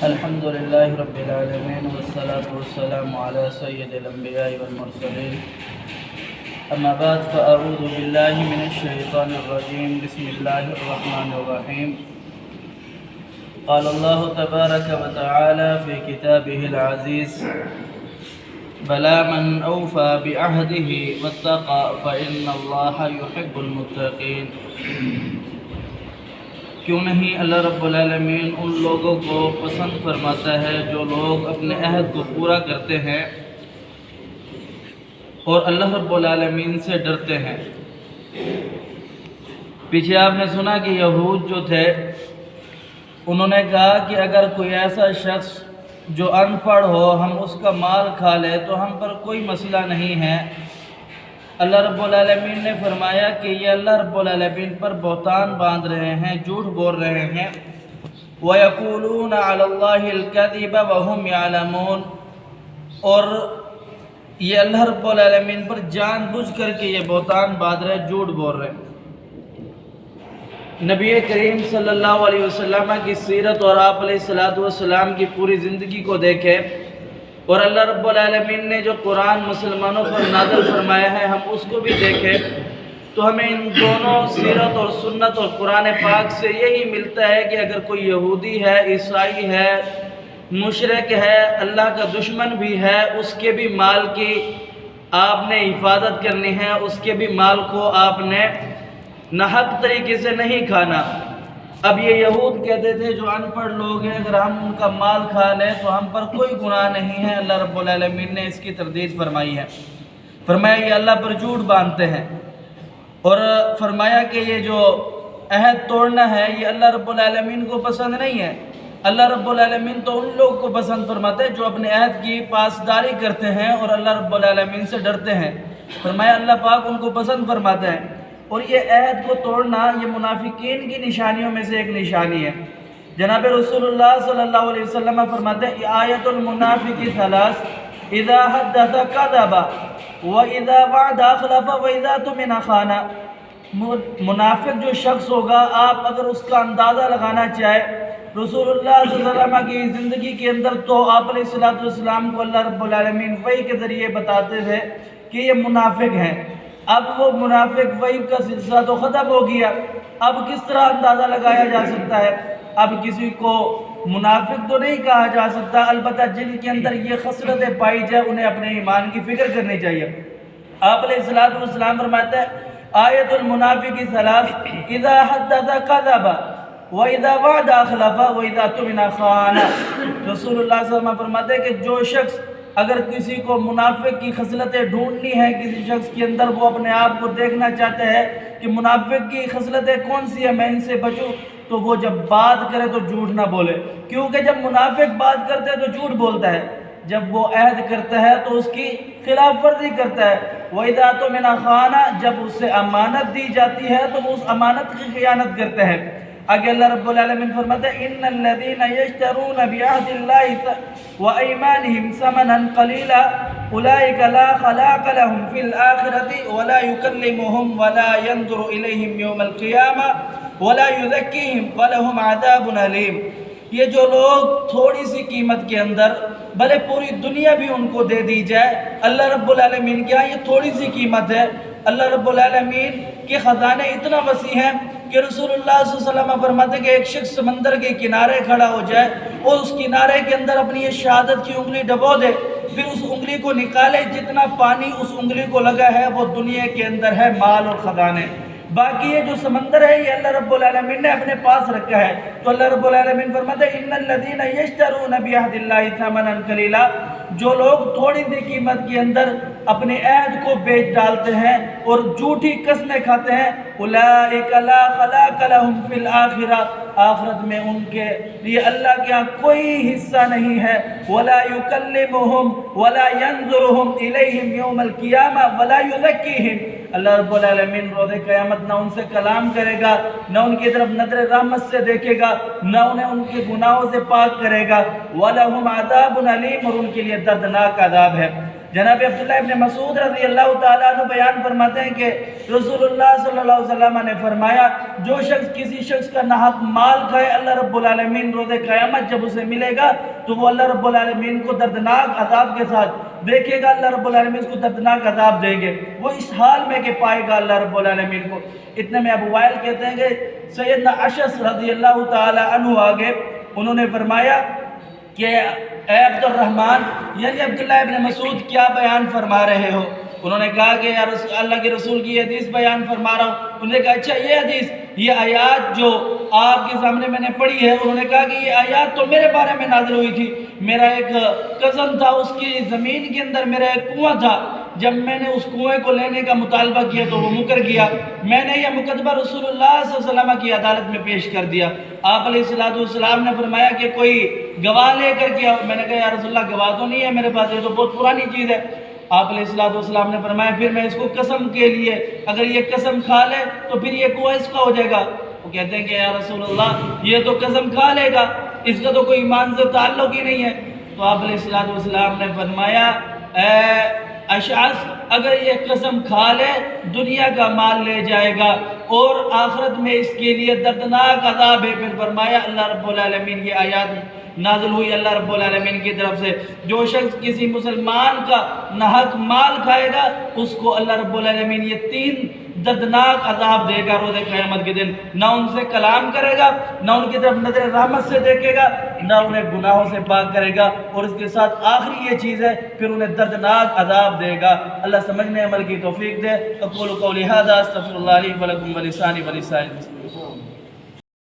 الحمد لله رب العالمين والصلاة والسلام على سيد الأنبياء والمرسلين. أما بعد فأعوذ بالله من الشيطان الرجيم. بسم الله الرحمن الرحيم. قال الله تبارك وتعالى في كتابه العزيز: بلى من أوفى بعهده واتقى فإن الله يحب المتقين. کیوں نہیں اللہ رب العالمین ان لوگوں کو پسند فرماتا ہے جو لوگ اپنے عہد کو پورا کرتے ہیں اور اللہ رب العالمین سے ڈرتے ہیں. پیچھے آپ نے سنا کہ یہود جو تھے انہوں نے کہا کہ اگر کوئی ایسا شخص جو ان پڑھ ہو ہم اس کا مال کھا لے تو ہم پر کوئی مسئلہ نہیں ہے. اللہ رب العالمین نے فرمایا کہ یہ اللہ رب العالمین پر بہتان باندھ رہے ہیں، جھوٹ بول رہے ہیں. وَيَقُولُونَ عَلَى اللَّهِ الْكَذِبَ وَهُمْ يَعْلَمُونَ، اور یہ اللہ رب العالمین پر جان بوجھ کر کے یہ بہتان باندھ رہے، جھوٹ بول رہے ہیں. نبی کریم صلی اللہ علیہ وسلم کی سیرت اور آپ علیہ السلام کی پوری زندگی کو دیکھیں اور اللہ رب العالمین نے جو قرآن مسلمانوں پر نازل فرمایا ہے ہم اس کو بھی دیکھیں تو ہمیں ان دونوں سیرت اور سنت اور قرآن پاک سے یہی ملتا ہے کہ اگر کوئی یہودی ہے، عیسائی ہے، مشرک ہے، اللہ کا دشمن بھی ہے، اس کے بھی مال کی آپ نے حفاظت کرنی ہے، اس کے بھی مال کو آپ نے ناحق طریقے سے نہیں کھانا. اب یہ یہود کہتے تھے جو ان پڑھ لوگ ہیں اگر ہم ان کا مال کھا لیں تو ہم پر کوئی گناہ نہیں ہے. اللہ رب العالمین نے اس کی تردید فرمائی ہے. فرمایا یہ اللہ پر جھوٹ باندھتے ہیں اور فرمایا کہ یہ جو عہد توڑنا ہے یہ اللہ رب العالمین کو پسند نہیں ہے. اللہ رب العالمین تو ان لوگ کو پسند فرماتے ہیں جو اپنے عہد کی پاسداری کرتے ہیں اور اللہ رب العالمین سے ڈرتے ہیں. فرمایا اللہ پاک ان کو پسند فرماتے ہیں. اور یہ عہد کو توڑنا یہ منافقین کی نشانیوں میں سے ایک نشانی ہے. جناب رسول اللہ صلی اللہ علیہ وسلم فرماتے ہیں آیت المنافق ثلاث: اذا حدث کذب واذا وعد اخلف واذا اؤتمن خان. منافق جو شخص ہوگا آپ اگر اس کا اندازہ لگانا چاہے رسول اللہ صلی اللہ علیہ وسلم کی زندگی کے اندر تو آپ علیہ السلام کو اللہ رب العالمین وحی کے ذریعے بتاتے تھے کہ یہ منافق ہیں. اب وہ منافق وحی کا سلسلہ تو ختم ہو گیا، اب کس طرح اندازہ لگایا جا سکتا ہے؟ اب کسی کو منافق تو نہیں کہا جا سکتا، البتہ جن کے اندر یہ خصلتیں پائی جائے انہیں اپنے ایمان کی فکر کرنی چاہیے. آپ علیہ السلام فرماتے ہیں آیت المنافق ثلاث: اذا حدث کذب واذا وعد اخلف واذا اؤتمن خان. رسول اللہ صلی اللہ علیہ وسلم فرماتے ہیں کہ جو شخص اگر کسی کو منافق کی خصلتیں ڈھونڈنی ہے، کسی شخص کے اندر وہ اپنے آپ کو دیکھنا چاہتے ہیں کہ منافق کی خصلتیں کون سی ہیں میں ان سے بچوں، تو وہ جب بات کرے تو جھوٹ نہ بولے، کیونکہ جب منافق بات کرتے ہیں تو جھوٹ بولتا ہے، جب وہ عہد کرتا ہے تو اس کی خلاف ورزی کرتا ہے. وَإِذَا اؤْتُمِنَ خَانَ، جب اس سے امانت دی جاتی ہے تو وہ اس امانت کی خیانت کرتا ہے. آگے اللہ رب العالمین فرماتے ہیں ان الذين يشترون بعهد الله وايمانهم ثمنا قليلا اولئك لا خلاق لهم في الاخره ولا يكلمهم ولا ينظر اليهم يوم القيامه ولا يزكيهم ولهم عذاب اليم. یہ جو لوگ تھوڑی سی قیمت کے اندر بھلے پوری دنیا بھی ان کو دے دی جائے، اللہ رب العالمین کیا یہ تھوڑی سی قیمت ہے. اللہ رب العالمین کے خزانے اتنا وسیع ہیں کہ رسول اللہ صلی اللہ علیہ وسلم فرماتے ہیں کہ ایک شخص سمندر کے کنارے کھڑا ہو جائے اور اس کنارے کے اندر اپنی یہ شہادت کی انگلی ڈبو دے، پھر اس انگلی کو نکالے، جتنا پانی اس انگلی کو لگا ہے وہ دنیا کے اندر ہے مال اور خزانے. باقی یہ جو سمندر ہے یہ اللہ رب العالمین نے اپنے پاس رکھا ہے. تو اللہ رب العالمین فرماتے ہیں ان الذين يشترون بعهد الله ثمنا قليلا، جو لوگ تھوڑی سی قیمت کے اندر اپنے عہد کو بیچ ڈالتے ہیں اور جھوٹی قسمیں کھاتے ہیں، اولئک لا خلاق لهم في الاخرہ، آخرت میں ان کے لیے اللہ کے ہاں کوئی حصہ نہیں ہے. ولا يكلمهم ولا ينظرهم اليهم يوم القيامه ولا يزكيهم. اللہ رب العالمین روز قیامت نہ ان سے کلام کرے گا، نہ ان کی طرف نظر رحمت سے دیکھے گا، نہ انہیں ان کے گناہوں سے پاک کرے گا. وَلَهُمْ عَذَابٌ عَلِيمٌ، اور ان کے لیے دردناک عذاب ہے. جناب عبداللہ ابن مسعود رضی اللہ تعالیٰ عنہ بیان فرماتے ہیں کہ رسول اللہ صلی اللہ علیہ وسلم نے فرمایا جو شخص کسی شخص کا ناحق مال کھائے اللہ رب العالمین روز قیامت جب اسے ملے گا تو وہ اللہ رب العالمین کو دردناک عذاب کے ساتھ دیکھے گا، اللہ رب العالمین اس کو دردناک عذاب دیں گے، وہ اس حال میں کہ پائے گا اللہ رب العالمین کو۔ اتنے میں ابو وائل کہتے ہیں کہ سیدنا اشعث رضی اللہ تعالیٰ عنہ آگے انہوں نے فرمایا کہ اے عبد الرحمن، یعنی عبداللہ ابن مسعود کیا بیان فرما رہے ہو؟ انہوں نے کہا کہ یا اللہ کے رسول کی حدیث بیان فرما رہا ہوں۔ انہوں نے کہا اچھا یہ حدیث، یہ آیات جو آپ کے سامنے میں نے پڑھی ہے، انہوں نے کہا کہ یہ آیات تو میرے بارے میں نازل ہوئی تھی، میرا ایک کزن تھا، اس کی زمین کے اندر میرا ایک کنواں تھا، جب میں نے اس کنویں کو لینے کا مطالبہ کیا تو وہ مکر گیا، میں نے یہ مقدمہ رسول اللہ صلی اللہ علیہ وسلم کی عدالت میں پیش کر دیا۔ آپ علیہ السلام نے فرمایا کہ کوئی گواہ لے کر کیا، میں نے کہا یا رسول اللہ گواہ تو نہیں ہے میرے پاس، یہ تو بہت پرانی چیز ہے۔ آپ علیہ السلام نے فرمایا پھر میں اس کو قسم کے لیے، اگر یہ قسم کھا لے تو پھر یہ کنواں اس کا ہو جائے گا۔ وہ کہتے ہیں کہ یا رسول اللہ یہ تو قسم کھا لے گا، اس کا تو کوئی ایمان سے تعلق ہی نہیں ہے۔ تو آپ علیہ السلام نے فرمایا اے اشعث، اگر یہ قسم کھا لے دنیا کا مال لے جائے گا اور آخرت میں اس کے لیے دردناک عذاب ہے۔ پھر فرمایا اللہ رب العالمین یہ آیات نازل ہوئی اللہ رب العالمین کی طرف سے، جو شخص کسی مسلمان کا ناحق مال کھائے گا اس کو اللہ رب العالمین یہ 3 دردناک عذاب دے گا روز قیامت کے دن، نہ ان سے کلام کرے گا، نہ ان کی طرف نظر رحمت سے دیکھے گا، نہ انہیں گناہوں سے پاک کرے گا، اور اس کے ساتھ آخری یہ چیز ہے پھر انہیں دردناک عذاب دے گا۔ اللہ سمجھنے عمل کی توفیق دے۔ اقول قولی ھذا استغفر اللہ لی ولکم ولسائر المسلمین۔